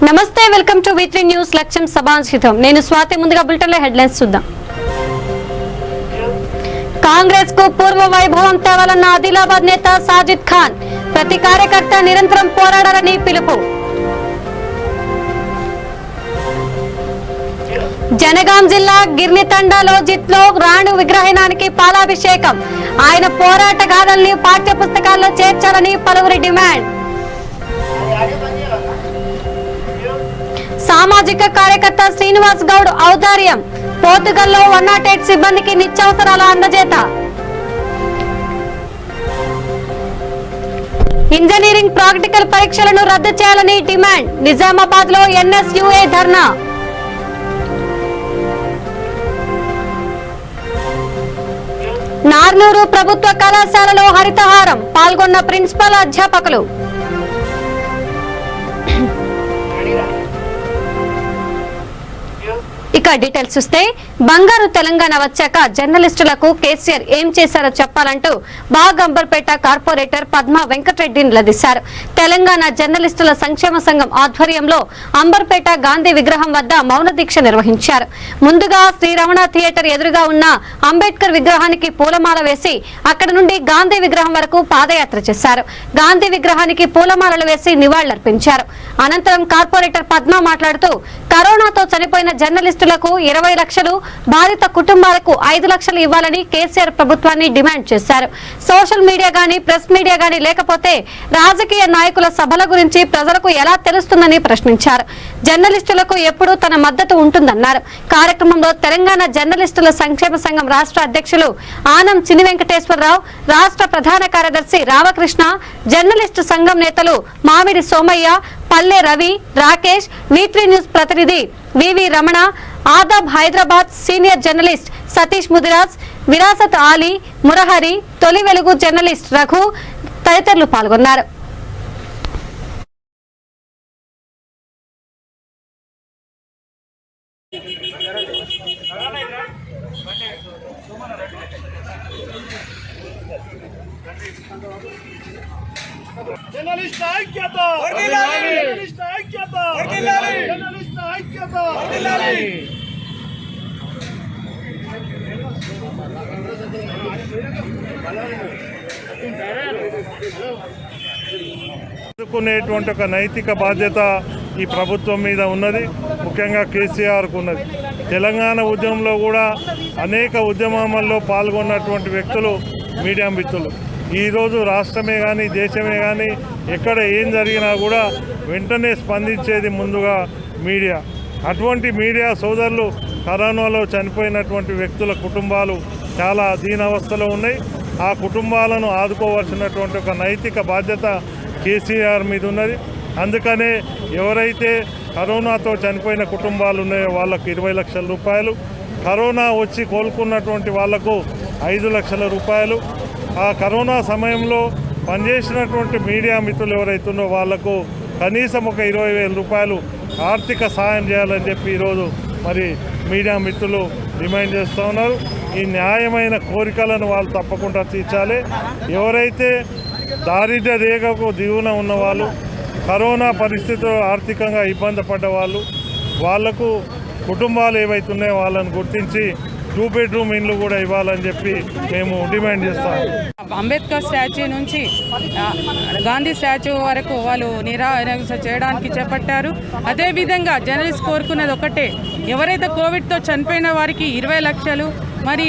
నమస్తే welcome to V3 news లక్ష్యం సభాంశితం నేను స్వాతి ముందుగా బులెటిన్ లో హెడ్లైన్స్ చూద్దాం కాంగ్రెస్ కు పూర్వ వైభవం తేవాలన్న ఆదిలాబాద్ నేత సాజిద్ ఖాన్ ప్రతి కార్యకర్త నిరంతరం పోరాడాలని పిలుపు జనగాం జిల్లా గిర్నితండాలో జిత్లో రాణు విగ్రహానికి పాలాభిషేకం ఆయన పోరాట గాథల్ని పాఠ్య పుస్తకాల్లో చేర్చాలని పలువురి డిమాండ్ సామాజిక కార్యకర్త శ్రీనివాస్ గౌడ్ ఔదార్యం పోర్టుగల్లో 108 సిబ్బందికి నిత్యావసరాల అందజేత ఇంజనీరింగ్ ప్రాక్టికల్ పరీక్షలను రద్దు చేయాలని డిమాండ్ నిజామాబాద్ లో NSUA ధర్నా నార్నూరు ప్రభుత్వ కళాశాలలో హరితహారం పాల్గొన్న ప్రిన్సిపల్ అధ్యాపకులు ఇక డీటెయిల్స్ చూస్తే బంగారు తెలంగాణ వచ్చాక జర్నలిస్టులకు కేసీఆర్ ఏం చేశారో చెప్పాలంటూ బాగంబర్పేట కార్పొరేటర్ పద్మా వెంకటరెడ్డిని నిలదీశారు. తెలంగాణ జర్నలిస్టుల సంక్షేమ సంఘం ఆధ్వర్యంలో అంబర్పేట గాంధీ విగ్రహం వద్ద మౌన దీక్ష నిర్వహించారు. ముందుగా శ్రీరమణ థియేటర్ ఎదురుగా ఉన్న అంబేద్కర్ విగ్రహానికి పూలమాల వేసి అక్కడ నుండి గాంధీ విగ్రహం వరకు పాదయాత్ర చేశారు. గాంధీ విగ్రహానికి పూలమాలలు వేసి నివాళులర్పించారు. అనంతరం కార్పొరేటర్ పద్మా మాట్లాడుతూ కరోనాతో చనిపోయిన జర్నలిస్టులకు 20 లక్షలు, బాధిత కుటుంబాలకు 5 లక్షలు ఇవ్వాలని కేసీఆర్ ప్రభుత్వాన్ని డిమాండ్ చేశారు. సోషల్ మీడియా గానీ ప్రెస్ మీడియా గానీ లేకపోతే రాజకీయ నాయకుల సభల గురించి ప్రజలకు ఎలా తెలుస్తుందని ప్రశ్నించారు. జర్నలిస్టులకు ఎప్పుడూ తన మద్దతు ఉంటుందన్నారు. కార్యక్రమంలో తెలంగాణ జర్నలిస్టుల సంక్షేమ సంఘం రాష్ట్ర అధ్యక్షులు ఆనం చిన్ని వెంకటేశ్వరరావు, రాష్ట్ర ప్రధాన కార్యదర్శి రామకృష్ణ, జర్నలిస్టు సంఘం నేతలు మామిడి సోమయ్య, పల్లె రవి, రాకేష్, V3 న్యూస్ ప్రతినిధి వివి రమణ, ఆదాబ్ హైదరాబాద్ సీనియర్ జర్నలిస్ట్ సతీష్ ముదిరాజ్, విరాసత్ ఆలీ, మురహరి, తొలి వెలుగు జర్నలిస్ట్ రఘు తదితరులు పాల్గొన్నారు. జర్నలిస్ట్ ఐక్యత జర్నలిస్ట్ ఐక్యత జర్నలిస్ట్ ఐక్యత అందుకునేటువంటి ఒక నైతిక బాధ్యత ఈ ప్రభుత్వం మీద ఉన్నది. ముఖ్యంగా కేసీఆర్కు ఉన్నది. తెలంగాణ ఉద్యమంలో కూడా అనేక ఉద్యమాల్లో పాల్గొన్నటువంటి వ్యక్తులు మీడియా మిత్రులు. ఈరోజు రాష్ట్రమే కానీ దేశమే కానీ ఎక్కడ ఏం జరిగినా కూడా వెంటనే స్పందించేది ముందుగా మీడియా. అటువంటి మీడియా సోదరులు కరోనాలో చనిపోయినటువంటి వ్యక్తుల కుటుంబాలు చాలా దీనావస్థలో ఉన్నాయి. ఆ కుటుంబాలను ఆదుకోవాల్సినటువంటి ఒక నైతిక బాధ్యత కేసీఆర్ మీద ఉన్నది. అందుకనే ఎవరైతే కరోనాతో చనిపోయిన కుటుంబాలు ఉన్నాయో వాళ్ళకు 20 లక్షల రూపాయలు, కరోనా వచ్చి కోలుకున్నటువంటి వాళ్లకు 5 లక్షల రూపాయలు, ఆ కరోనా సమయంలో పనిచేసినటువంటి మీడియా మిత్రులు ఎవరైతుందో వాళ్లకు కనీసం ఒక 20,000 రూపాయలు ఆర్థిక సహాయం చేయాలని చెప్పి ఈరోజు మరి మీడియా మిత్రులు డిమాండ్ చేస్తూ ఉన్నారు. ఈ న్యాయమైన కోరికలను వాళ్ళు తప్పకుండా తీర్చాలి. ఎవరైతే దారిద్ర్య రేఖకు దిగువన ఉన్నవాళ్ళు, కరోనా పరిస్థితుల్లో ఆర్థికంగా ఇబ్బంది పడ్డ వాళ్లకు కుటుంబాలు ఏవైతున్నాయో వాళ్ళని గుర్తించి 2 బెడ్రూమ్ ఇండ్లు కూడా ఇవ్వాలని చెప్పి మేము డిమాండ్ చేస్తాం. అంబేద్కర్ స్టాచ్యూ నుంచి గాంధీ స్టాచ్యూ వరకు వాళ్ళు నిరాహార చేయడానికి చేపట్టారు. అదేవిధంగా జర్నలిస్ట్ కోరుకున్నది ఒకటే, ఎవరైతే కోవిడ్తో చనిపోయిన వారికి 20 లక్షలు, మరి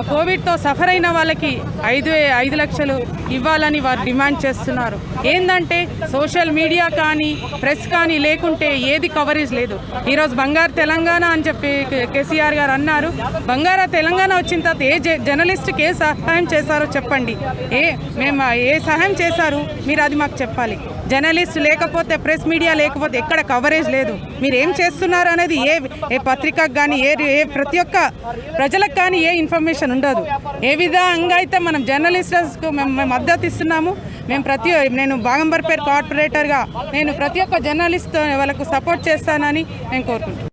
కోవిడ్తో సఫర్ అయిన వాళ్ళకి 5 లక్షలు ఇవ్వాలని వారు డిమాండ్ చేస్తున్నారు. ఏంటంటే సోషల్ మీడియా కానీ ప్రెస్ కానీ లేకుంటే ఏది కవరేజ్ లేదు. ఈరోజు బంగారు తెలంగాణ అని చెప్పి కేసీఆర్ గారు అన్నారు. బంగారు తెలంగాణ వచ్చిన తర్వాత ఏ జర్నలిస్ట్కి ఏ సహాయం చేశారో చెప్పండి. మేము ఏ సహాయం చేశారు మీరు అది మాకు చెప్పాలి. జర్నలిస్ట్ లేకపోతే ప్రెస్ మీడియా లేకపోతే ఎక్కడ కవరేజ్ లేదు. మీరు ఏం చేస్తున్నారు అనేది ఏ పత్రికకు కానీ ఏ ప్రతి ఒక్క ప్రజలకు కానీ ఏ ఇన్ఫర్మేషన్ ఉండదు. ఏ విధంగా అయితే మనం జర్నలిస్ట్కు మేము మద్దతు ఇస్తున్నాము. నేను బాగంబర్పేట కార్పొరేటర్గా నేను ప్రతి ఒక్క జర్నలిస్ట్ వాళ్ళకు సపోర్ట్ చేస్తానని నేను కోరుకుంటున్నాను.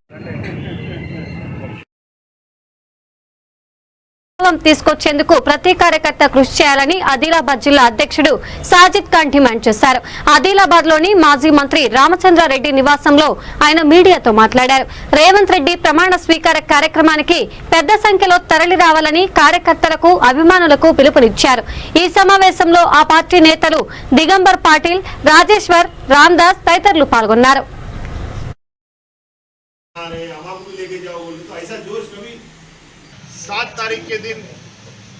తీసుకొచ్చేందుకు ప్రతి కార్యకర్త కృషి చేయాలని ఆదిలాబాద్ జిల్లా అధ్యక్షుడు సాజిద్ ఖాన్ డిమాండ్ చేశారు. ఆదిలాబాద్ లోని మాజీ మంత్రి రామచంద్రారెడ్డి నివాసంలో ఆయన మీడియాతో మాట్లాడారు. రేవంత్ రెడ్డి ప్రమాణ స్వీకార కార్యక్రమానికి పెద్ద సంఖ్యలో తరలి రావాలని కార్యకర్తలకు అభిమానులకు పిలుపునిచ్చారు. ఈ సమావేశంలో ఆ పార్టీ నేతలు దిగంబర్ పాటిల్, రాజేశ్వర్, రామ్దాస్ తదితరులు పాల్గొన్నారు. 7 तारीख के दिन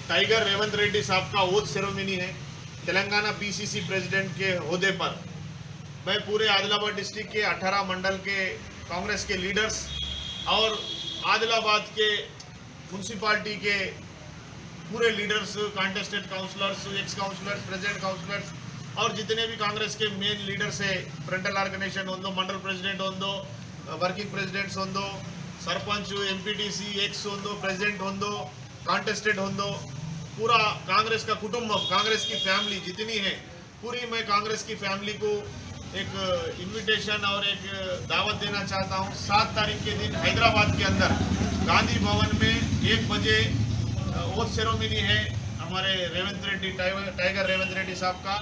टाइगर रेवंत रेड्डी साहब का ओथ सेरेमनी है तेलंगाना पीसीसी प्रेसिडेंट के ओहदे पर। मैं पूरे आदिलाबाद डिस्ट्रिक्ट के 18 मंडल के कांग्रेस के लीडर्स और आदिलाबाद के म्यूनसिपालिटी के पूरे leaders, contested councillors, ex councillors, president councillors और जितने भी कांग्रेस के मेन लीडर्स है, फ्रंटल ऑर्गेनाइजेशन होंदो, मंडल प्रेसिडेंट होंदो, वर्किंग प्रेसिडेंट्स होंदो, सरपंच, एमपीटीसी, एक्स होंदो, प्रेसिडेंट होंदो, कॉन्टेस्टेड होंदो, पूरा कांग्रेस का कुटुंबम, कांग्रेस की फैमिली जितनी है पूरी, मैं कांग्रेस की फैमिली को एक इनविटेशन और एक दावत देना चाहता हूँ। 7 तारीख के दिन हैदराबाद के अंदर गांधी भवन में 1 बजे ओथ सेरेमनी है हमारे रेवंत रेड्डी, टाइगर रेवंत रेड्डी साहब का।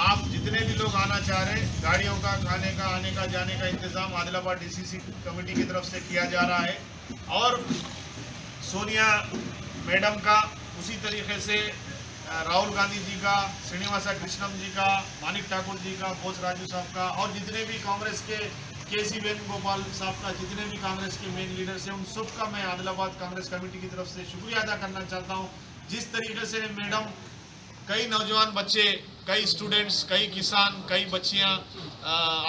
आप जितने भी लोग आना चाह रहे हैं, गाड़ियों का, खाने का, आने का, जाने का इंतजाम आदिलाबाद डीसीसी कमेटी की तरफ से किया जा रहा है। और सोनिया मैडम का, उसी तरीके से राहुल गांधी जी का, श्रीनिवासा कृष्णम जी का, मानिक ठाकुर जी का, बोस राजू साहब का और जितने भी कांग्रेस के केसी वेणुगोपाल साहब का, जितने भी कांग्रेस के मेन लीडर्स हैं, उन सबका मैं आदिलाबाद कांग्रेस कमेटी की तरफ से शुक्रिया अदा करना चाहता हूँ। जिस तरीके से मैडम कई नौजवान बच्चे, कई स्टूडेंट्स, कई किसान, कई बच्चियां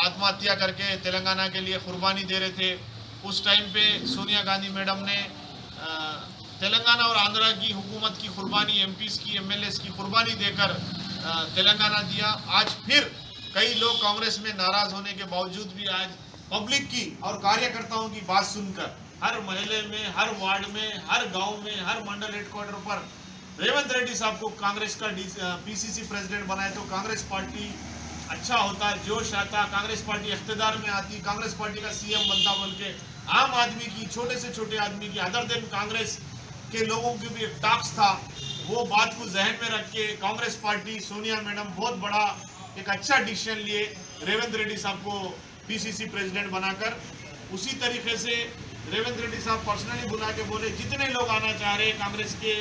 आत्महत्या करके तेलंगाना के लिए कुर्बानी दे रहे थे, उस टाइम पे सोनिया गांधी मैडम ने तेलंगाना और आंध्रा की हुकूमत की कुर्बानी, एमपीस की, एमएलएस की कुर्बानी देकर तेलंगाना दिया। आज फिर कई लोग कांग्रेस में नाराज होने के बावजूद भी आज पब्लिक की और कार्यकर्ताओं की बात सुनकर हर महल्ले में, हर वार्ड में, हर गाँव में, हर मंडल हेडक्वार्टर पर रेवंत रेड्डी साहब को कांग्रेस का पीसीसी प्रेसिडेंट बनाए तो कांग्रेस पार्टी अच्छा होता, जोश आता, कांग्रेस पार्टी इख्तिदार में आती, कांग्रेस पार्टी का सीएम बनता, बोल के आम आदमी की, छोटे से छोटे आदमी की, अदर देन कांग्रेस के लोगों की भी एक टास्क था। वो बात को जहन में रख के कांग्रेस पार्टी, सोनिया मैडम बहुत बड़ा एक अच्छा डिसीजन लिए रेवंत रेड्डी साहब को पीसीसी प्रेसिडेंट बनाकर। उसी तरीके से रेवंत रेड्डी साहब पर्सनली बुला के बोले जितने लोग आना चाह रहे हैं कांग्रेस के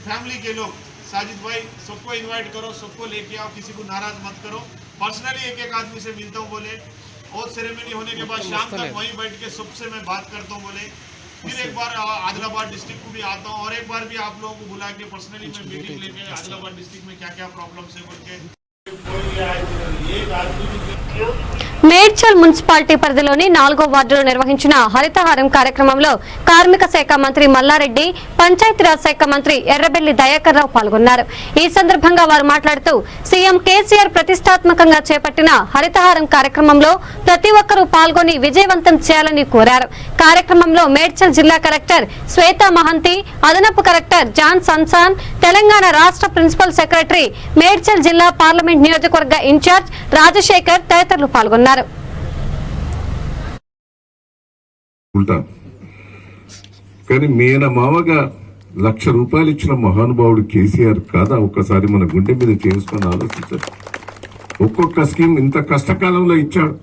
फैमिली के लोग, साजिद भाई सबको इनवाइट करो, सबको लेके आओ, किसी को नाराज मत करो। पर्सनली एक आदमी से मिलता हूँ बोले, और सेरेमनी होने के बाद शाम तक वहीं बैठ के सबसे मैं बात करता हूँ बोले। फिर एक बार आदिलाबाद डिस्ट्रिक्ट को भी आता हूँ और एक बार भी आप लोगों को बुला के पर्सनली मैं मीटिंग लेके आदिलाबाद डिस्ट्रिक्ट में क्या क्या प्रॉब्लम्स है बोल के एक आदमी మేడ్చల్ మున్సిపాలిటీ పరిధిలోని 4వ వార్డులో నిర్వహించిన హరితహారం కార్యక్రమంలో కార్మిక శాఖ మంత్రి మల్లారెడ్డి, పంచాయతీరాజ్ శాఖ మంత్రి ఎర్రబెల్లి దయాకర్ రావు పాల్గొన్నారు. ఈ సందర్భంగా వారు మాట్లాడుతూ సీఎం కేసీఆర్ ప్రతిష్టాత్మకంగా చేపట్టిన హరితహారం కార్యక్రమంలో ప్రతి ఒక్కరూ పాల్గొని విజయవంతం చేయాలని కోరారు. కార్యక్రమంలో మేడ్చల్ జిల్లా కలెక్టర్ శ్వేతా మహంతి, అదనపు కలెక్టర్ జాన్ సన్సాన్, తెలంగాణ రాష్ట్ర ప్రిన్సిపల్ సెక్రటరీ, మేడ్చల్ జిల్లా పార్లమెంట్ నియోజకవర్గ ఇన్ఛార్జ్ రాజశేఖర్ తదితరులు పాల్గొన్నారు. కానీ మేనమామగా ₹1,00,000 ఇచ్చిన మహానుభావుడు కేసీఆర్ కాదా? ఒక్కసారి మన గుండె మీద చేసుకొని ఆలోచించారు. ఒక్కొక్క స్కీమ్ ఇంత కష్టకాలంలో ఇచ్చాడు.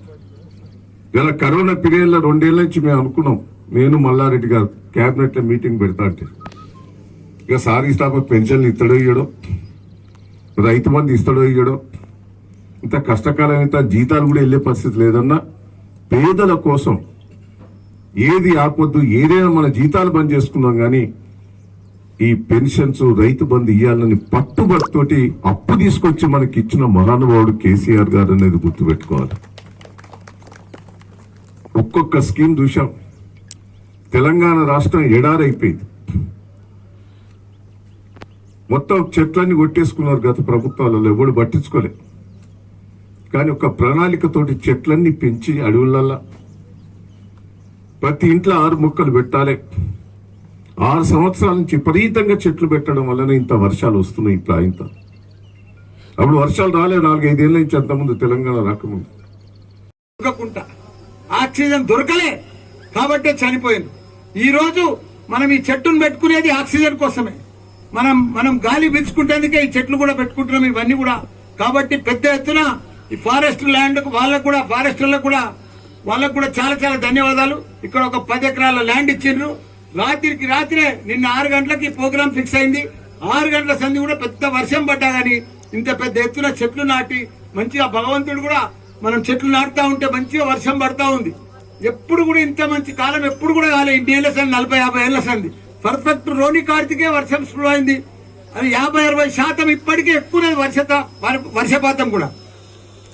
ఇలా కరోనా పీరియడ్లో 2 ఏళ్ల నుంచి మేము అనుకున్నాం, నేను మల్లారెడ్డి గారు క్యాబినెట్ లో మీటింగ్ పెడతా అంటే ఇక సారీ స్టాఫ్ పెన్షన్లు ఇస్తాడో ఇయ్యడో, రైతు బంధు ఇస్తాడో ఇయ్యడో, ఇంత కష్టకాలం అయితే జీతాలు కూడా వెళ్లే పరిస్థితి లేదన్నా పేదల కోసం ఏది ఆపొద్దు, ఏదైనా మన జీతాలు బంద్ చేసుకున్నాం కానీ ఈ పెన్షన్స్, రైతు బంధు ఇవ్వాలని పట్టుబడితోటి అప్పు తీసుకొచ్చి మనకి ఇచ్చిన మహానుభావుడు కేసీఆర్ గారు అనేది గుర్తుపెట్టుకోవాలి. ఒక్కొక్క స్కీమ్ చూశాం. తెలంగాణ రాష్ట్రం ఎడారైపోయింది. మొత్తం చెట్లన్నీ కొట్టేసుకున్నారు గత ప్రభుత్వాలలో, ఎవడు పట్టించుకోలే. కానీ ఒక ప్రణాళికతోటి చెట్లన్నీ పెంచి అడవులల్లా ప్రతి ఇంట్లో 6 మొక్కలు పెట్టాలి. 6 సంవత్సరాల నుంచి విపరీతంగా చెట్లు పెట్టడం వలన ఇంత వర్షాలు వస్తున్నాయి. ఇప్పుడు ఇంత అప్పుడు వర్షాలు రాలే 4-5 ఏళ్ళ నుంచి, అంతకుముందు తెలంగాణ రాకముందు ఆక్సిజన్ దొరకలే కాబట్టి చనిపోయింది. ఈ రోజు మనం ఈ చెట్టును పెట్టుకునేది ఆక్సిజన్ కోసమే. మనం గాలి పీల్చుకుంటేందుకే ఈ చెట్లు కూడా పెట్టుకుంటున్నాం ఇవన్నీ కూడా. కాబట్టి పెద్ద ఎత్తున ఈ ఫారెస్ట్ ల్యాండ్ వాళ్ళకు కూడా ఫారెస్టర్లకు కూడా వాళ్ళకు కూడా చాలా చాలా ధన్యవాదాలు. ఇక్కడ ఒక 10 ఎకరాల ల్యాండ్ ఇచ్చిండ్రు. రాత్రికి రాత్రే నిన్న 6 గంటలకి ప్రోగ్రాం ఫిక్స్ అయింది. 6 గంటల సంధి కూడా పెద్ద వర్షం పడ్డా గానీ ఇంత పెద్ద ఎత్తున చెట్లు నాటి మంచిగా భగవంతుడు కూడా మనం చెట్లు నాటుతా ఉంటే మంచిగా వర్షం పడతా ఉంది. ఎప్పుడు కూడా ఇంత మంచి కాలం ఎప్పుడు కూడా కాలే. 20 ఏళ్ల సంది 40-50 ఏళ్ల సంది పర్ఫెక్ట్ రోని కార్తికే వర్షం స్లో అయింది. అది 50-60% ఇప్పటికే ఎక్కువ వర్షపాతం కూడా.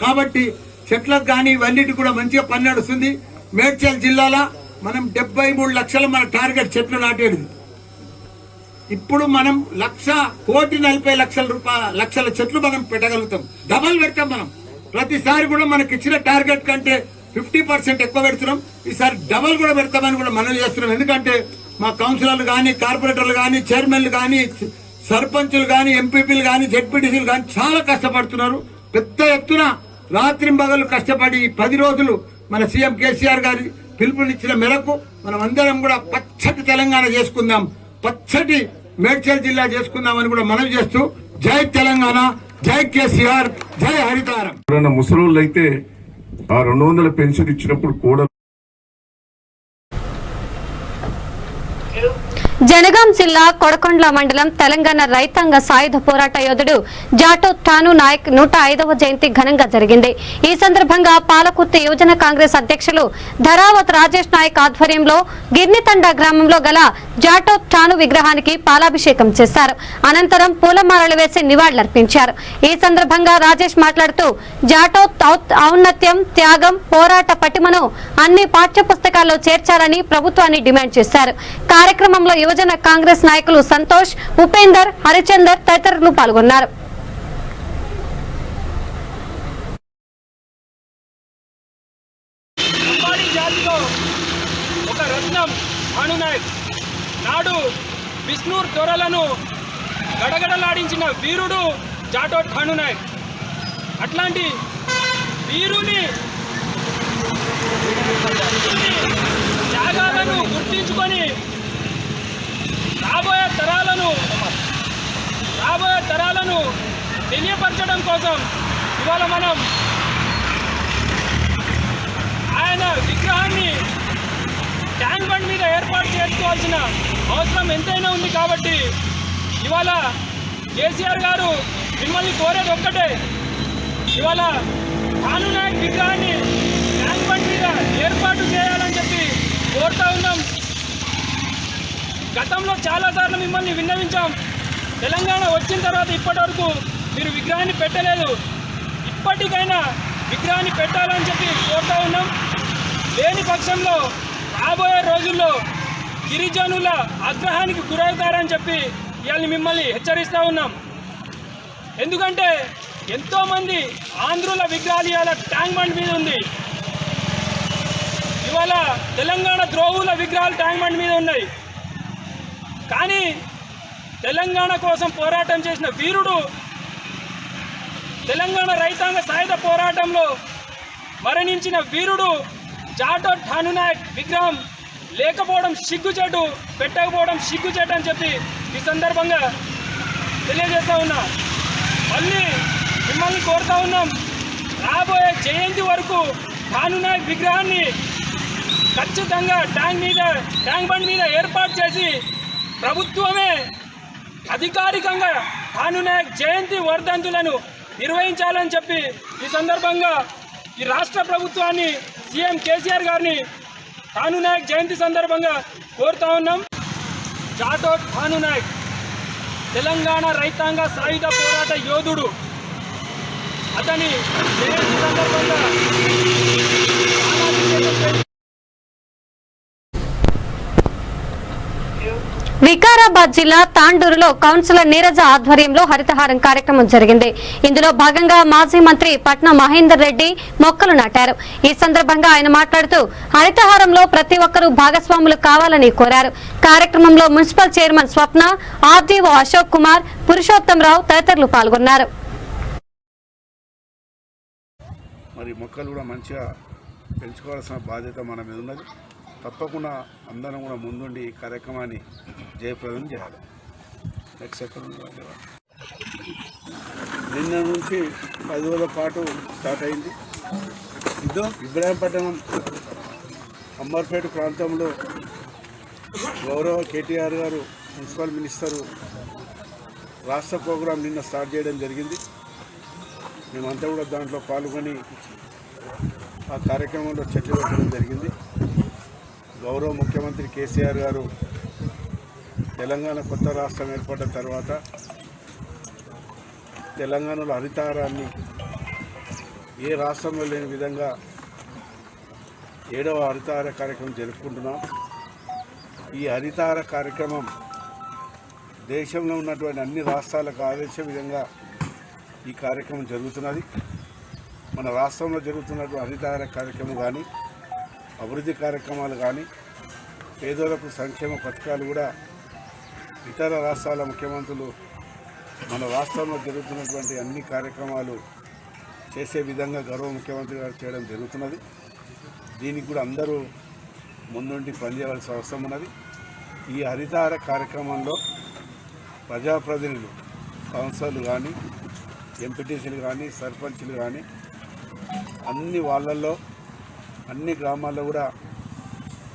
కాబట్టి చెట్లకు కానీ ఇవన్నిటి కూడా మంచిగా పని నడుస్తుంది. మేడ్చల్ జిల్లాలో మనం 73 లక్షల మన టార్గెట్ చెట్లు నాటేది. ఇప్పుడు మనం 1,40,40,00,000 చెట్లు మనం పెట్టగలుగుతాం. డబల్ పెడతాం మనం. ప్రతిసారి కూడా మనకి ఇచ్చిన టార్గెట్ కంటే 50% ఎక్కువ పెడుతున్నాం. ఈసారి డబల్ కూడా పెడతామని కూడా మనం చేస్తున్నాం. ఎందుకంటే మా కౌన్సిలర్లు కానీ కార్పొరేటర్లు కానీ చైర్మన్లు కానీ సర్పంచులు కానీ ఎంపీపీలు కానీ జెడ్పీటీసీలు కానీ చాలా కష్టపడుతున్నారు. పెద్ద ఎత్తున రాత్రింబగలు కష్టపడి 10 రోజులు మన సీఎం కేసీఆర్ గారి పిలుపునిచ్చిన మేరకు మనం అందరం కూడా పచ్చటి తెలంగాణ చేసుకుందాం, పచ్చటి మేడ్చల్ జిల్లా చేసుకుందామని కూడా మనవి చేస్తూ జై తెలంగాణ, జై కేసీఆర్, జై హరితారం. ముసలోళ్ళు అయితే ఆ 200 పెన్షన్ ఇచ్చినప్పుడు కూడా జనగాం జిల్లా కొడకొండ్ల మండలం తెలంగాణ రైతాంగ సాయుధ పోరాట యోధుడు జాటో ఠాను నాయక్ 105వ జయంతి ఘనంగా జరిగింది. ఈ సందర్భంగా పాలకుర్తి యువజన కాంగ్రెస్ అధ్యక్షులు ధరావత్ రాజేష్ నాయక్ ఆధ్వర్యంలో గిర్నితండ గ్రామంలో గల జాటో ఠాను విగ్రహానికి పాలాభిషేకం చేశారు. అనంతరం పూలమాలలు వేసి నివాళులర్పించారు. ఈ సందర్భంగా రాజేష్ మాట్లాడుతూ జాటో ఔన్నత్యం, త్యాగం, పోరాట పటిమను అన్ని పాఠ్య పుస్తకాల్లో చేర్చాలని ప్రభుత్వాన్ని డిమాండ్ చేశారు. కార్యక్రమంలో యువజన కాంగ్రెస్ నాయకులు సంతోష్, ఉపేందర్, హరిచందర్ తదితరులు పాల్గొన్నారు. ఒక రత్నం ఠాను నాయక్ నాడు బిష్నూర్ దొరలను గడగడలాడించిన వీరుడు జాటో ఠాను నాయక్. అట్లాంటి వీరుని త్యాగాలను గుర్తించుకొని రాబోయే తరాలను తెలియపరచడం కోసం ఇవాళ మనం ఆయన విగ్రహాన్ని ట్యాంక్ బండ్ మీద ఏర్పాటు చేసుకోవాల్సిన అవసరం ఎంతైనా ఉంది. కాబట్టి ఇవాళ కేసీఆర్ గారు మిమ్మల్ని కోరేది ఒక్కటే, ఇవాళ ఠాను నాయక్ విగ్రహాన్ని ట్యాంక్ బండ్ మీద ఏర్పాటు చేయాలని చెప్పి కోరుతా ఉన్నాం. గతంలో చాలాసార్లు మిమ్మల్ని విన్నవించాం. తెలంగాణ వచ్చిన తర్వాత ఇప్పటి వరకు మీరు విగ్రహాన్ని పెట్టలేదు. ఇప్పటికైనా విగ్రహాన్ని పెట్టాలని చెప్పి కోరుతా ఉన్నాం. లేని పక్షంలో రాబోయే రోజుల్లో గిరిజనుల ఆగ్రహానికి గురవుతారని చెప్పి ఇవాళ మిమ్మల్ని హెచ్చరిస్తూ ఉన్నాం. ఎందుకంటే ఎంతోమంది ఆంధ్రుల విగ్రహాలు ఇవాళ ట్యాంక్ బండ్ మీద ఉంది. ఇవాళ తెలంగాణ ద్రోహుల విగ్రహాలు ట్యాంక్ బండ్ మీద ఉన్నాయి. కానీ తెలంగాణ కోసం పోరాటం చేసిన వీరుడు, తెలంగాణ రైతాంగ సాయుధ పోరాటంలో మరణించిన వీరుడు జాటో ఠాను నాయక్ విగ్రహం లేకపోవడం సిగ్గుచేటు, పెట్టకపోవడం సిగ్గుచేటు అని చెప్పి ఈ సందర్భంగా తెలియజేస్తూ ఉన్నా. మళ్ళీ మిమ్మల్ని కోరుతా ఉన్నాం, రాబోయే జయంతి వరకు ఠాను నాయక్ విగ్రహాన్ని ఖచ్చితంగా ట్యాంక్ బండ్ మీద ఏర్పాటు చేసి ప్రభుత్వమే అధికారికంగా ఠాను నాయక్ జయంతి వర్ధంతులను నిర్వహించాలని చెప్పి ఈ సందర్భంగా ఈ రాష్ట్ర ప్రభుత్వాన్ని, సీఎం కేసీఆర్ గారిని ఠాను నాయక్ జయంతి సందర్భంగా కోరుతా ఉన్నాం. జాటో ఠాను నాయక్ తెలంగాణ రైతాంగ సాయుధ పోరాట యోధుడు. అతని జయంతి సందర్భంగా వికారాబాద్ జిల్లా తాండూరులో కౌన్సిలర్ నీరజ ఆధ్వర్యంలో హరితహారం కార్యక్రమం జరిగింది. ఇందులో భాగంగా మాజీ మంత్రి పట్నం మహేందర్ రెడ్డి మొక్కలు నాటారు. ఈ సందర్భంగా ఆయన మాట్లాడుతూ హరితహారంలో ప్రతి ఒక్కరూ భాగస్వాములు కావాలని కోరారు. కార్యక్రమంలో మున్సిపల్ చైర్మన్ స్వప్న, ఆర్డీఓ అశోక్ కుమార్, పురుషోత్తంరావు తదితరులు పాల్గొన్నారు. మరి మొక్కలు కూడా మంచిగా పెంచుకోవాల్సిన బాధ్యత మన మీద ఉన్నది. తప్పకుండా అందరం కూడా ముందుండి ఈ కార్యక్రమాన్ని జయప్రదం చేయాలి. నెక్స్ట్ సెకండ్ నిన్న నుంచి 10 రోజుల పాటు స్టార్ట్ అయింది. ఇబ్రాహీంపట్నం అమ్మర్పేట ప్రాంతంలో గౌరవ కేటీఆర్ గారు మున్సిపల్ మినిస్టరు రాష్ట్ర ప్రోగ్రాం నిన్న స్టార్ట్ చేయడం జరిగింది. మేమంతా కూడా దాంట్లో పాల్గొని ఆ కార్యక్రమంలో చర్చ పెట్టడం జరిగింది. గౌరవ ముఖ్యమంత్రి కేసీఆర్ గారు తెలంగాణ కొత్త రాష్ట్రం ఏర్పడ్డ తర్వాత తెలంగాణలో హరితహారాన్ని ఏ రాష్ట్రంలో లేని విధంగా 7వ హరితహార కార్యక్రమం జరుపుకుంటున్నాం. ఈ హరితహార కార్యక్రమం దేశంలో ఉన్నటువంటి అన్ని రాష్ట్రాలకు ఆదేశ విధంగా ఈ కార్యక్రమం జరుగుతున్నది. మన రాష్ట్రంలో జరుగుతున్నటువంటి హరితహార కార్యక్రమం కానీ అభివృద్ధి కార్యక్రమాలు కానీ పేదలకు సంక్షేమ పథకాలు కూడా ఇతర రాష్ట్రాల ముఖ్యమంత్రులు మన రాష్ట్రంలో జరుగుతున్నటువంటి అన్ని కార్యక్రమాలు చేసే విధంగా గౌరవ ముఖ్యమంత్రి గారు చేయడం జరుగుతున్నది. దీనికి కూడా అందరూ ముందుండి పనిచేయవలసిన అవసరం ఉన్నది. ఈ హరితహార కార్యక్రమంలో ప్రజాప్రతినిధులు కౌన్సిలర్లు కానీ ఎంపీటీసీలు కానీ సర్పంచ్లు కానీ అన్ని వాళ్ళల్లో అన్ని గ్రామాల్లో కూడా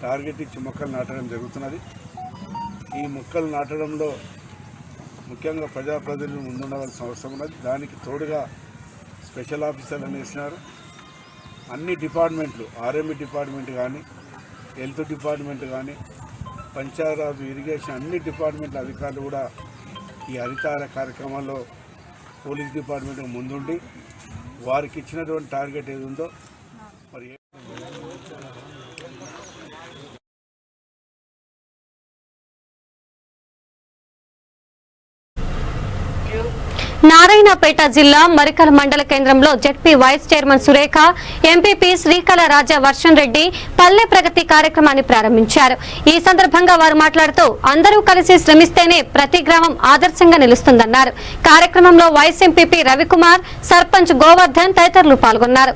టార్గెట్ ఇచ్చి మొక్కలు నాటడం జరుగుతున్నది. ఈ మొక్కలు నాటడంలో ముఖ్యంగా ప్రజాప్రతినిధులు ముందుండవలసిన అవసరం ఉన్నది. దానికి తోడుగా స్పెషల్ ఆఫీసర్లు వేసినారు. అన్ని డిపార్ట్మెంట్లు ఆర్ఎంఈ డిపార్ట్మెంట్ కానీ హెల్త్ డిపార్ట్మెంట్ కానీ పంచాయతీరాజ్ ఇరిగేషన్ అన్ని డిపార్ట్మెంట్ల అధికారులు కూడా ఈ హరితహార కార్యక్రమాల్లో పోలీస్ డిపార్ట్మెంట్ ముందుండి వారికి ఇచ్చినటువంటి టార్గెట్ ఏది ఉందో మరి నారాయణపేట జిల్లా మరికల మండల కేంద్రంలో ZP vice chairman Surekha, MPP Srikala Raja Vardhan Reddy Palle Pragathi కార్యక్రమాన్ని ప్రారంభించారు. ఈ సందర్భంగా వారు మాట్లాడుతూ అందరూ కలిసి శ్రమిస్తేనే ప్రతి గ్రామం ఆదర్శంగా నిలుస్తుందన్నారు. కార్యక్రమంలో వైస్ ఎంపీపీ రవికుమార్, సర్పంచ్ గోవర్ధన్ తదితరులు పాల్గొన్నారు.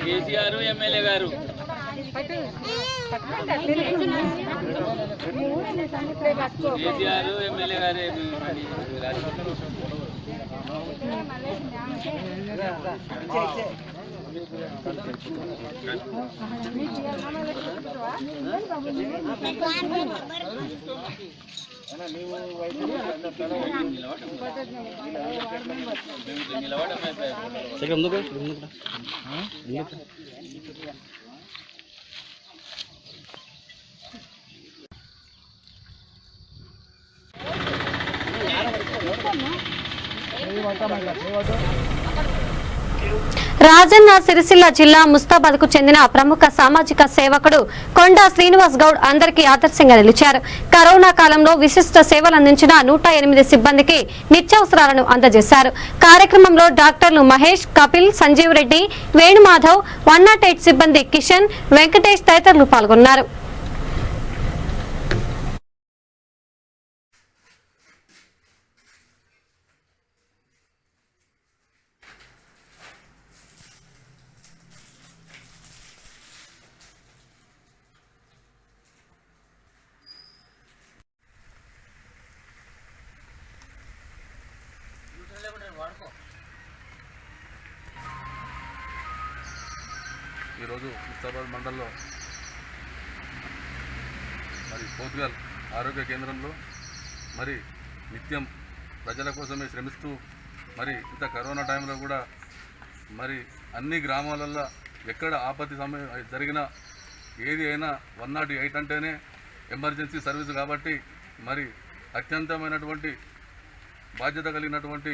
కేసీఆర్ ఎమ్మెల్యే గారు కేసీఆర్ ఎమ్మెల్యే గారే రాజన్న సిరిసిల్ల జిల్లా ముస్తాబాద్ కు చెందిన ప్రముఖ సామాజిక సేవకుడు కొండా శ్రీనివాస్ గౌడ్ అందరికీ ఆదర్శంగా నిలిచారు. కరోనా కాలంలో విశిష్ట సేవలు అందించిన 108 సిబ్బందికి నిత్యావసరాలను అందజేశారు. కార్యక్రమంలో డాక్టర్లు మహేష్, కపిల్, సంజీవ్ రెడ్డి, వేణుమాధవ్, 108 సిబ్బంది కిషన్, వెంకటేష్ తదితరులు పాల్గొన్నారు. ఈరోజు ముస్తాబాద్ మండలంలో మరి పోర్చుగల్ ఆరోగ్య కేంద్రంలో మరి నిత్యం ప్రజల కోసమే శ్రమిస్తూ మరి ఇంత కరోనా టైంలో కూడా మరి అన్ని గ్రామాలల్లో ఎక్కడ ఆపత్తి సమయం జరిగినా ఏది అయినా 108 అంటేనే ఎమర్జెన్సీ సర్వీస్ కాబట్టి మరి అత్యంతమైనటువంటి బాధ్యత కలిగినటువంటి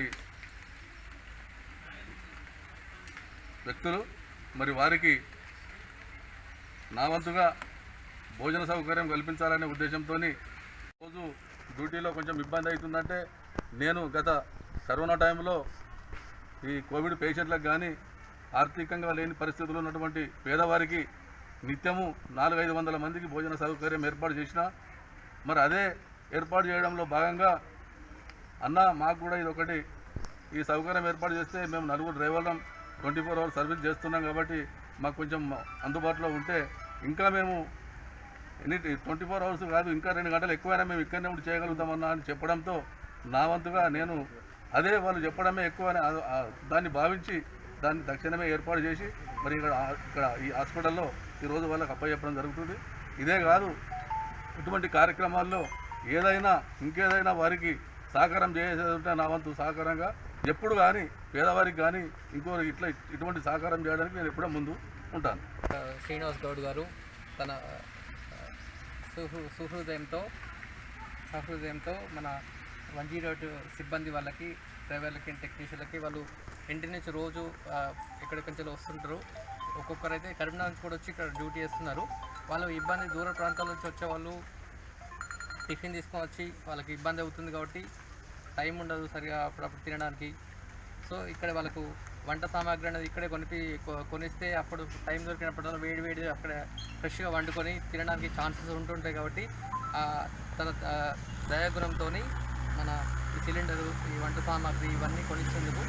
వ్యక్తులు. మరి వారికి నా వంతుగా భోజన సౌకర్యం కల్పించాలనే ఉద్దేశంతో రోజు డ్యూటీలో కొంచెం ఇబ్బంది అవుతుందంటే నేను గత కరోనా టైంలో ఈ కోవిడ్ పేషెంట్లకు కానీ ఆర్థికంగా లేని పరిస్థితుల్లో ఉన్నటువంటి పేదవారికి నిత్యము 400-500 మందికి భోజన సౌకర్యం ఏర్పాటు చేసిన. మరి అదే ఏర్పాటు చేయడంలో భాగంగా అన్న మాకు కూడా ఇది ఒకటి ఈ సౌకర్యం ఏర్పాటు చేస్తే మేము 4 డ్రైవర్లం 24 అవర్స్ సర్వీస్ చేస్తున్నాం కాబట్టి మాకు కొంచెం అందుబాటులో ఉంటే ఇంకా మేము 24 అవర్స్ కాదు ఇంకా 2 గంటలు ఎక్కువైనా మేము ఇక్కడనే ఉండి చేయగలుగుతామన్నా అని చెప్పడంతో నా వంతుగా నేను అదే వాళ్ళు చెప్పడమే ఎక్కువ దాన్ని భావించి దాన్ని తక్షణమే ఏర్పాటు చేసి మరి ఇక్కడ ఈ హాస్పిటల్లో ఈరోజు వాళ్ళకి అప్పచెప్పడం జరుగుతుంది. ఇదే కాదు ఇటువంటి కార్యక్రమాల్లో ఏదైనా ఇంకేదైనా వారికి సహకారం చేసేదంటే నా వంతు సహకారంగా ఎప్పుడు కానీ పేదవారికి కానీ ఇటువంటి సహకారం చేయడానికి నేను ఎప్పుడూ ముందు ఉంటాను. శ్రీనివాస్ గౌడ్ గారు తన సహృదయంతో మన 108 సిబ్బంది వాళ్ళకి డ్రైవర్లకి టెక్నీషియన్లకి వాళ్ళు ఇంటి నుంచి రోజు ఎక్కడికి నుంచి వస్తుంటారు. ఒక్కొక్కరైతే కరీంనగర్ నుంచి కూడా వచ్చి ఇక్కడ డ్యూటీ చేస్తున్నారు. వాళ్ళు ఇబ్బంది దూర ప్రాంతాల నుంచి వచ్చే వాళ్ళు టిఫిన్ తీసుకొని వచ్చి వాళ్ళకి ఇబ్బంది అవుతుంది కాబట్టి టైం ఉండదు సరిగా అప్పుడప్పుడు తినడానికి. సో ఇక్కడ వాళ్ళకు వంట సామాగ్రి అనేది ఇక్కడే కొనిస్తే అప్పుడు టైం దొరికినప్పుడు వేడి అక్కడ ఫ్రెష్గా వండుకొని తినడానికి ఛాన్సెస్ ఉంటుంటాయి. కాబట్టి తన దయాగుణంతో మన ఈ సిలిండరు ఈ వంట సామాగ్రి ఇవన్నీ కొనిచ్చేందుకు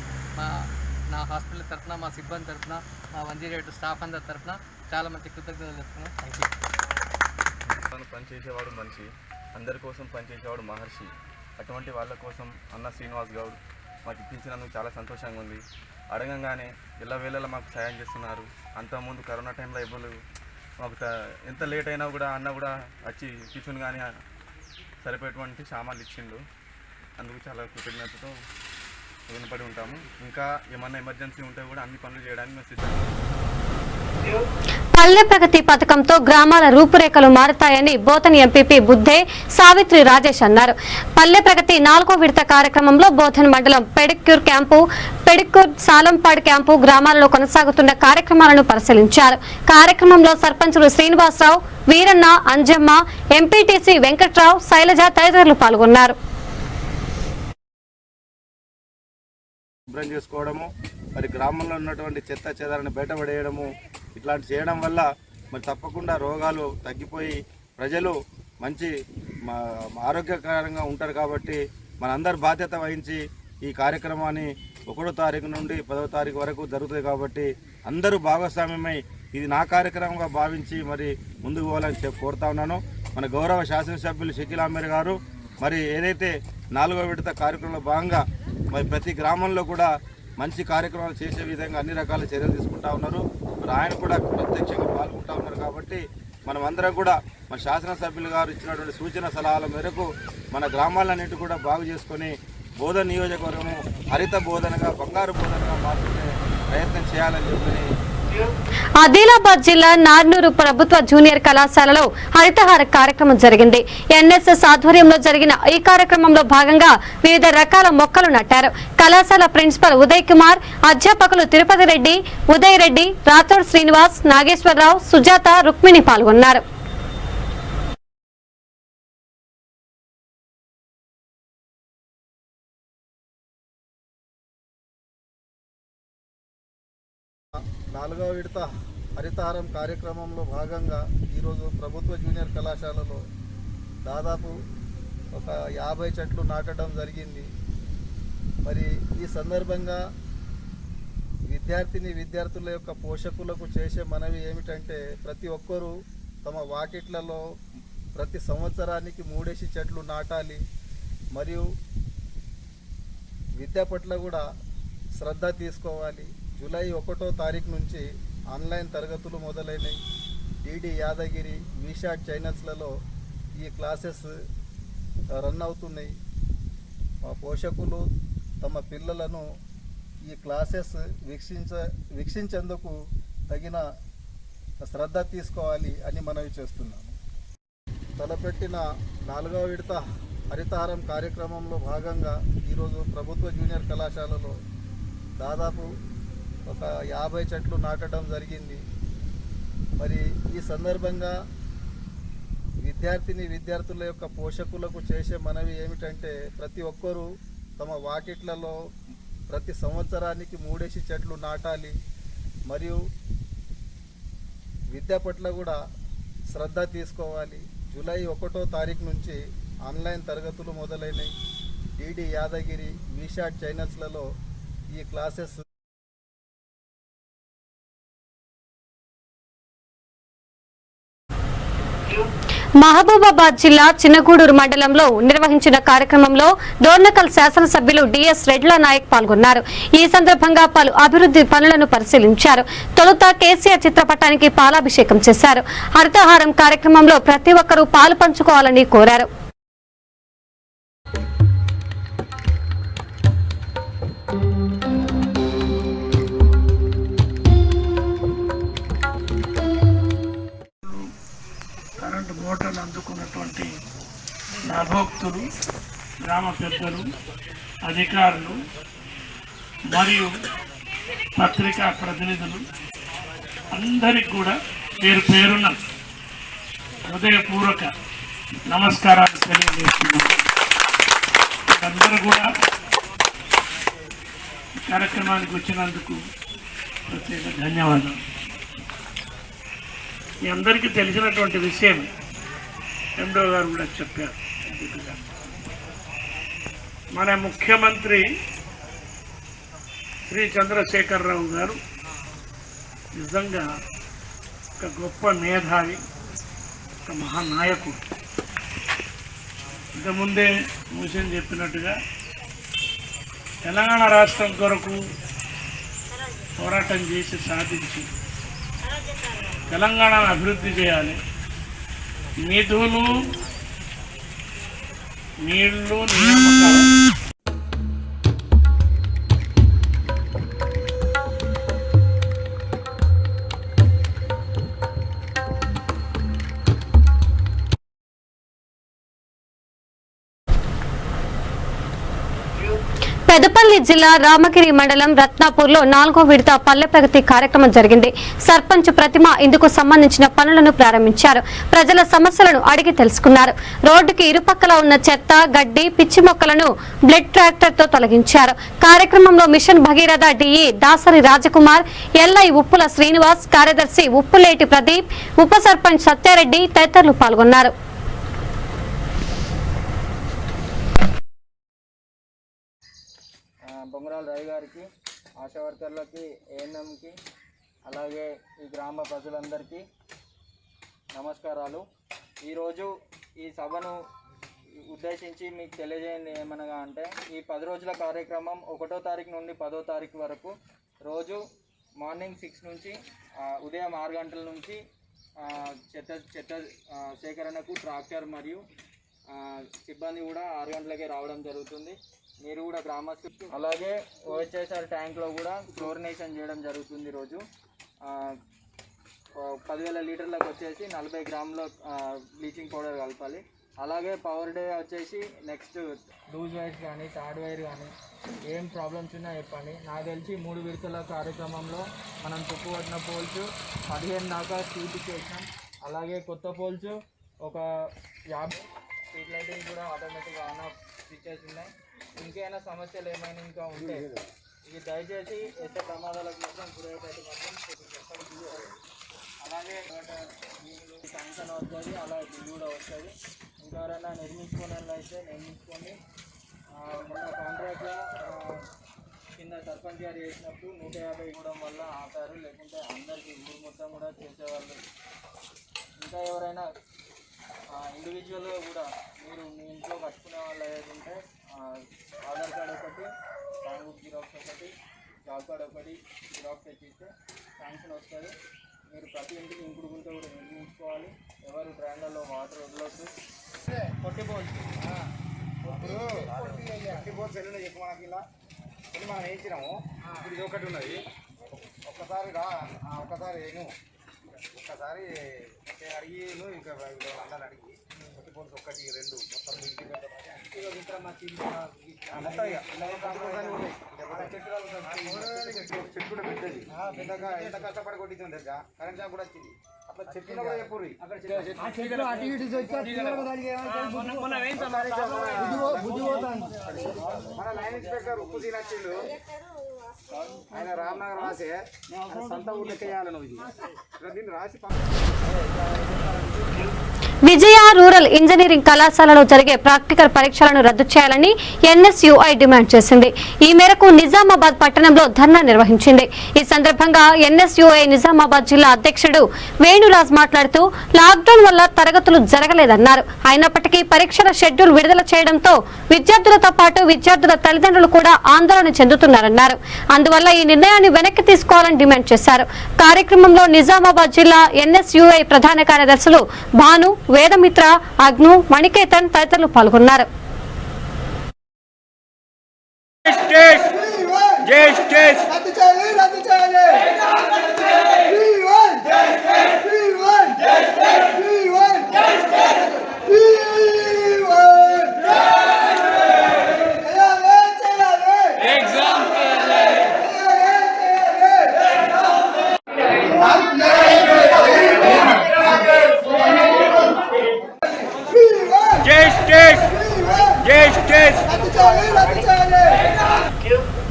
నా హాస్పిటల్ తరఫున మా సిబ్బంది తరఫున మా 108 స్టాఫ్ అందరి తరఫున చాలా మంచి కృతజ్ఞతలు చెప్తున్నాను. Thank you. పనిచేసేవాడు మనిషి, అందరి కోసం పనిచేసేవాడు మహర్షి. అటువంటి వాళ్ళ కోసం అన్న శ్రీనివాస్ గౌడ్ మాకు ఇప్పించినందుకు చాలా సంతోషంగా ఉంది. అడగంగానే ఎల్లవేళలా మాకు సాయం చేస్తున్నారు. అంతకుముందు కరోనా టైంలో ఎవరు మాకు ఎంత లేట్ అయినా కూడా అన్న కూడా వచ్చి టిఫిన్ కానీ సరిపోయేటువంటి సామాన్లు ఇచ్చిండు. అందుకు చాలా కృతజ్ఞతతో రుణపడి ఉంటాము. ఇంకా ఏమన్నా ఎమర్జెన్సీ ఉంటే కూడా అన్ని పనులు చేయడానికి మేము సిద్ధంగా. పల్లె ప్రగతి పథకంతో గ్రామాల రూపురేఖలు మారుతాయని బోధన్ ఎంపీపీ బుద్ధే సావిత్రి రాజేష్ అన్నారు. పల్లె ప్రగతి 4వ విడత కార్యక్రమంలో బోధన్ మండలం పెడిక్యూర్ సాలంపాడ్ క్యాంపు గ్రామాలలో కొనసాగుతున్న కార్యక్రమాలను పరిశీలించారు. కార్యక్రమంలో సర్పంచులు శ్రీనివాసరావు, వీరన్న, అంజమ్మ, ఎంపీటీసీ వెంకట్రావు, శైలజ తదితరులు పాల్గొన్నారు. శుభ్రం చేసుకోవడము, మరి గ్రామంలో ఉన్నటువంటి చెత్త చెదారాన్ని బయటపడేయడము, ఇట్లాంటి చేయడం వల్ల మరి తప్పకుండా రోగాలు తగ్గిపోయి ప్రజలు మంచి ఆరోగ్యకరంగా ఉంటారు. కాబట్టి మనందరి బాధ్యత వహించి ఈ కార్యక్రమాన్ని 1వ తారీఖు నుండి 10వ తారీఖు వరకు జరుగుతుంది. కాబట్టి అందరూ భాగస్వామ్యమై ఇది నా కార్యక్రమంగా భావించి మరి ముందుకు పోవాలని కోరుతా ఉన్నాను. మన గౌరవ శాసనసభ్యులు షకీల్ అమీర్ గారు మరి ఏదైతే 4వ విడత కార్యక్రమంలో భాగంగా మరి ప్రతి గ్రామంలో కూడా మంచి కార్యక్రమాలు చేసే విధంగా అన్ని రకాల చర్యలు తీసుకుంటా ఉన్నారు. మరి ఆయన కూడా ప్రత్యక్షంగా పాల్గొంటా ఉన్నారు. కాబట్టి మనం అందరం కూడా మన శాసనసభ్యులు గారు ఇచ్చినటువంటి సూచన సలహాల మేరకు మన గ్రామాలన్నింటి కూడా బాగు చేసుకొని బోధన్ నియోజకవర్గము హరిత బోధనగా, బంగారు బోధనగా మార్చుకునే ప్రయత్నం చేయాలని చెప్పి ఆదిలాబాద్ జిల్లా నార్నూరు ప్రభుత్వ జూనియర్ కళాశాలలో హరితహార కార్యక్రమం జరిగింది. ఎన్ఎస్ఎస్ ఆధ్వర్యంలో జరిగిన ఈ కార్యక్రమంలో భాగంగా వివిధ రకాల మొక్కలు నాటారు. కళాశాల ప్రిన్సిపల్ ఉదయ్ కుమార్, అధ్యాపకులు తిరుపతి రెడ్డి, ఉదయ్ రెడ్డి, రాథోడ్ శ్రీనివాస్, నాగేశ్వరరావు, సుజాత, రుక్మిణి పాల్గొన్నారు. నాలుగవ విడత హరితహారం కార్యక్రమంలో భాగంగా ఈరోజు ప్రభుత్వ జూనియర్ కళాశాలలో దాదాపు ఒక 50 చెట్లు నాటడం జరిగింది. మరి ఈ సందర్భంగా విద్యార్థుల యొక్క పోషకులకు చేసే మనవి ఏమిటంటే ప్రతి ఒక్కరూ తమ వాకిట్లలో ప్రతి సంవత్సరానికి 3 చెట్లు నాటాలి. మరియు విద్య పట్ల కూడా శ్రద్ధ తీసుకోవాలి. జూలై 1వ తారీఖు నుంచి ఆన్లైన్ తరగతులు మొదలైనవి. డిడి యాదగిరి, విషాట్ ఛానల్స్లలో ఈ క్లాసెస్ రన్ అవుతున్నాయి. మా పోషకులు తమ పిల్లలను ఈ క్లాసెస్ వీక్షించేందుకు తగిన శ్రద్ధ తీసుకోవాలి అని మనవి చేస్తున్నాము. తలపెట్టిన 4వ విడత హరితహారం కార్యక్రమంలో భాగంగా ఈరోజు ప్రభుత్వ జూనియర్ కళాశాలలో దాదాపు ఒక 50 చెట్లు నాటడం జరిగింది. మరి ఈ సందర్భంగా విద్యార్థుల యొక్క పోషకులకు చేసే మనవి ఏమిటంటే ప్రతి ఒక్కరూ తమ వాకిట్లలో ప్రతి సంవత్సరానికి 3 చెట్లు నాటాలి. మరియు విద్య పట్ల కూడా శ్రద్ధ తీసుకోవాలి. జూలై 1వ తారీఖు నుంచి ఆన్లైన్ తరగతులు మొదలైనవి. డిడి యాదగిరి, విషాట్ ఛానల్స్లలో ఈ క్లాసెస్ మహబూబాబాద్ జిల్లా చిన్నగూడూరు మండలంలో నిర్వహించిన కార్యక్రమంలో డోర్నకల్ శాసనసభ్యులు డిఎస్ రెడ్ల నాయక్ పాల్గొన్నారు. ఈ సందర్భంగా పలు అభివృద్ధి పనులను పరిశీలించారు. తొలుత కేసీఆర్ చిత్రపటానికి పాలాభిషేకం చేశారు. హరితహారం కార్యక్రమంలో ప్రతి ఒక్కరూ పాలు పంచుకోవాలని కోరారు. కరెంటు మోటార్లు అందుకున్నటువంటి లాభోక్తులు, గ్రామ పెద్దలు, అధికారులు మరియు పత్రికా ప్రతినిధులు అందరికి కూడా పేరు పేరున హృదయపూర్వక నమస్కారాలు తెలియజేస్తున్నాను. అందరూ కూడా కార్యక్రమానికి వచ్చినందుకు ప్రత్యేక ధన్యవాదాలు. మీ అందరికీ తెలిసినటువంటి విషయం ఎండో గారు కూడా చెప్పారు. మన ముఖ్యమంత్రి శ్రీ చంద్రశేఖరరావు గారు నిజంగా ఒక గొప్ప మేధావి, ఒక మహానాయకుడు. ఇంతకుముందే మూసిన్ చెప్పినట్టుగా తెలంగాణ రాష్ట్రం కొరకు పోరాటం చేసి సాధించి తెలంగాణను అభివృద్ధి చేయాలి. నిధులు, నీళ్లు, నియామకాలు పెద్దపల్లి జిల్లా రామగిరి మండలం రత్నాపూర్లో 4వ విడత పల్లె ప్రగతి కార్యక్రమం జరిగింది. సర్పంచ్ ప్రతిమ ఇందుకు సంబంధించిన పనులను ప్రారంభించారు. ప్రజల సమస్యలను అడిగి తెలుసుకున్నారు. రోడ్డుకి ఇరుపక్కల ఉన్న చెత్త, గడ్డి, పిచ్చి మొక్కలను బ్లేడ్ ట్రాక్టర్ తో తొలగించారు. కార్యక్రమంలో mission Bhagiratha DE Dasari Rajkumar, LI Uppula Srinivas, కార్యదర్శి ఉప్పులేటి ప్రదీప్, ఉప సర్పంచ్ సత్యారెడ్డి తదితరులు పాల్గొన్నారు. బొంగరాల రవి గారికి, ఆశా వర్కర్లకి, ఏఎన్ఎంకి, అలాగే ఈ గ్రామ ప్రజలందరికీ నమస్కారాలు. ఈరోజు ఈ సభను ఉద్దేశించి మీకు తెలియజేయండి ఏమనగా అంటే, ఈ 10 రోజుల కార్యక్రమం 1వ తారీఖు నుండి 10వ తారీఖు వరకు రోజు మార్నింగ్ 6 నుంచి ఉదయం 6 గంటల నుంచి చెత్త సేకరణకు ట్రాక్టర్ మరియు సిబ్బంది కూడా 6 గంటలకే రావడం జరుగుతుంది. మీరు కూడా గ్రామస్తులు, అలాగే ఓహెచ్ఎస్ఆర్ ట్యాంక్లో కూడా క్లోరినేషన్ చేయడం జరుగుతుంది. రోజు 10,000 లీటర్లకు వచ్చేసి 40 గ్రాముల బ్లీచింగ్ పౌడర్ కలపాలి. అలాగే పవర్ డే వచ్చేసి నెక్స్ట్ లూజ్ వైర్స్ కానీ థర్డ్ వైర్ కానీ ఏం ప్రాబ్లమ్స్ ఉన్నా చెప్పండి. నాకు తెలిసి 3 విడతల కార్యక్రమంలో మనం తుప్పుపట్టిన పోల్స్ 15 దాకా స్ట్రీట్ చేసినాం. అలాగే కొత్త పోల్స్ ఒక 50. స్ట్రీట్ లైటింగ్ కూడా ఆటోమేటిక్గా ఆన్ ఆఫ్ స్విచెస్ ఉన్నాయి. ఇంకేమైనా సమస్యలు ఏమైనా ఇంకా ఉంటే ఇది దయచేసి ఎక్కడ ప్రమాదాలకు మాత్రం గురయ్యేటట్టు మాత్రం. అలాగే శాంక్షన్ వస్తుంది, అలా బిల్లు కూడా వస్తుంది. ఇంకెవరైనా నిర్మించుకున్నట్లయితే నిర్మించుకొని మొన్న కాంట్రాక్ట్లో కింద సర్పంచ్ గారు చేసినప్పుడు 150 ఇవ్వడం వల్ల ఆపారు, లేకుంటే అందరికీ ఊరు మొత్తం కూడా చేసేవాళ్ళు. ఇంకా ఎవరైనా ఇండివిజువల్గా కూడా మీరు మీ ఇంట్లో కట్టుకునే వాళ్ళు ఏదైతే ఉంటే ఆధార్ కార్డ్ ఒకటి, బ్యాంక్ బుక్ జిరాక్స్ ఒకటి, జాబ్ కార్డ్ ఒకటి జిరాక్స్ తెచ్చిస్తే శాంక్షన్ వస్తుంది. మీరు ప్రతి ఇంటికి ఇంకుడు గుంట కూడా నిర్మించుకోవాలి. ఎవరు డ్రైన్లలో వాటర్ వదలొద్దు. చెప్పు మనకి ఇలా మనం వేయించినాము. ఇప్పుడు ఇది ఒకటి ఉన్నది. ఒక్కసారి ఒక్కసారి అడిగి ఇంకా అందరు అడిగి కొట్టి పోలీసు ఒకటి 2 మొత్తం చెట్టు కూడా పెట్టేది పెద్దగా ఎంత కష్టపడి కొట్టించాం తెలుసా. కరెంట్ షాక్ కూడా వచ్చింది. అట్లా చెప్పినా కూడా చెప్పు మన లైన్ ఇన్స్పెక్టర్ ఉప్పు తినచ్చిండు. ఆయన రామ్నగర్ రాసే సొంత ఊళ్ళో చేయాలి. నువ్వు దీన్ని రాసి విజయ రూరల్ ఇంజనీరింగ్ కళాశాలలో జరిగే ప్రాక్టికల్ పరీక్షలను రద్దు చేయాలని ఎన్ఎస్యుఐ డిమాండ్ చేసింది. ఈ మేరకు నిజామాబాద్ పట్టణంలో ధర్నా నిర్వహించింది. ఈ సందర్భంగా ఎన్ఎస్యుఐ నిజామాబాద్ జిల్లా అధ్యక్షుడు వేణురాజ్ మాట్లాడుతూ లాక్డౌన్ వల్ల తరగతులు జరగలేదన్నారు. అయినప్పటికీ పరీక్షల షెడ్యూల్ విడుదల చేయడంతో విద్యార్థులతో పాటు విద్యార్థుల తల్లిదండ్రులు కూడా ఆందోళన చెందుతున్నారన్నారు. అందువల్ల ఈ నిర్ణయాన్ని వెనక్కి తీసుకోవాలని డిమాండ్ చేశారు. కార్యక్రమంలో నిజామాబాద్ జిల్లా ఎన్ఎస్యుఐ ప్రధాన కార్యదర్శులు భాను, వేదమిత్ర, అగ్ను, మణికేతన్ తదితరులు పాల్గొన్నారు.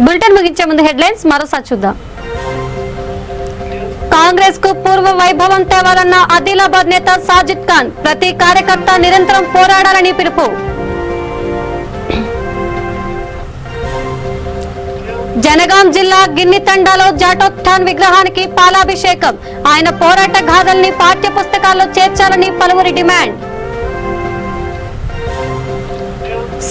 బులెటిన్ ముగించే ముందు హెడ్లైన్స్ మరోసారి చూద్దాం. కాంగ్రెస్ కు పూర్వ వైభవం తేవాలన్న ఆదిలాబాద్ నేత సాజిద్ ఖాన్. ప్రతి కార్యకర్త నిరంతరం పోరాడాలని పిలుపు. జనగాం జిల్లా గిన్నితండాలో జాటోత్థాన్ విగ్రహానికి పాలాభిషేకం. ఆయన పోరాట గాథల్ని పాఠ్య పుస్తకాల్లో చేర్చాలని పలువురి డిమాండ్.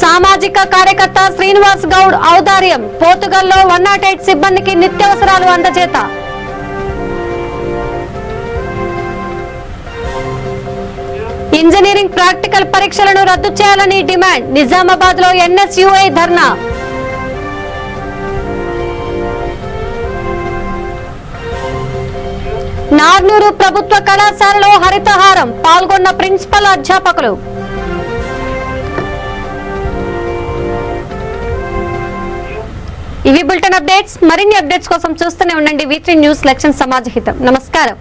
సామాజిక కార్యకర్త శ్రీనివాస్ గౌడ్ ఔదార్యం. పోర్టుగల్లో 108 సిబ్బందికి నిత్యావసరాలు అందజేత. ఇంజనీరింగ్ ప్రాక్టికల్ పరీక్షలను రద్దు చేయాలని డిమాండ్. నిజామాబాద్ లో ఎన్ఎస్యుఐ ధర్నా. నార్నూరు ప్రభుత్వ కళాశాలలో హరితహారం. పాల్గొన్న ప్రిన్సిపల్, అధ్యాపకులు. ఇవి బులెటిన్ అప్డేట్స్. మరిన్ని అప్డేట్స్ కోసం చూస్తూనే ఉండండి V3 న్యూస్ లక్ష్యం సమాజ హితం. నమస్కారం.